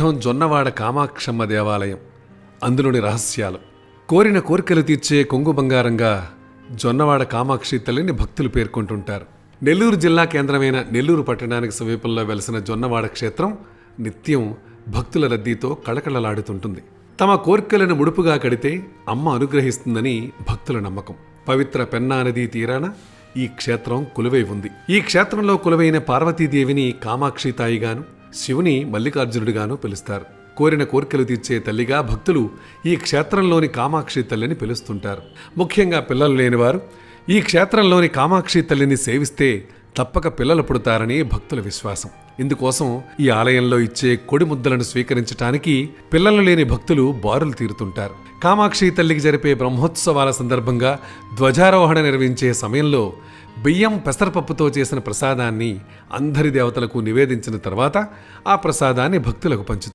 ప్రసిద్ధం జొన్నవాడ కామాక్షమ్మ దేవాలయం. అందులోని రహస్యాలు. కోరిన కోరికలు తీర్చే కొంగు బంగారంగా జొన్నవాడ కామాక్షి తల్లిని భక్తులు పేర్కొంటుంటారు. నెల్లూరు జిల్లా కేంద్రమైన నెల్లూరు పట్టణానికి సమీపంలో వెలసిన జొన్నవాడ క్షేత్రం నిత్యం భక్తుల రద్దీతో కళకళలాడుతుంటుంది. తమ కోర్కెలను ముడుపుగా కడితే అమ్మ అనుగ్రహిస్తుందని భక్తుల నమ్మకం. పవిత్ర పెన్నా నదీ తీరాన ఈ క్షేత్రం కొలువై ఉంది. ఈ క్షేత్రంలో కొలువైన పార్వతీదేవిని కామాక్షి తాయిగాను, శివుని మల్లికార్జునుడిగాను పిలుస్తారు. కోరిన కోర్కెలు తీర్చే తల్లిగా భక్తులు ఈ క్షేత్రంలోని కామాక్షి తల్లిని పిలుస్తుంటారు. ముఖ్యంగా పిల్లలు లేనివారు ఈ క్షేత్రంలోని కామాక్షి తల్లిని సేవిస్తే తప్పక పిల్లలు పుడతారని భక్తుల విశ్వాసం. ఇందుకోసం ఈ ఆలయంలో ఇచ్చే కొడి ముద్దలను స్వీకరించడానికి పిల్లలు లేని భక్తులు బారులు తీరుతుంటారు. కామాక్షి తల్లికి జరిపే బ్రహ్మోత్సవాల సందర్భంగా ధ్వజారోహణ నిర్వహించే సమయంలో బియ్యం పెసరపప్పుతో చేసిన ప్రసాదాన్ని అందరి దేవతలకు నివేదించిన తర్వాత ఆ ప్రసాదాన్ని భక్తులకు పంచుతారు.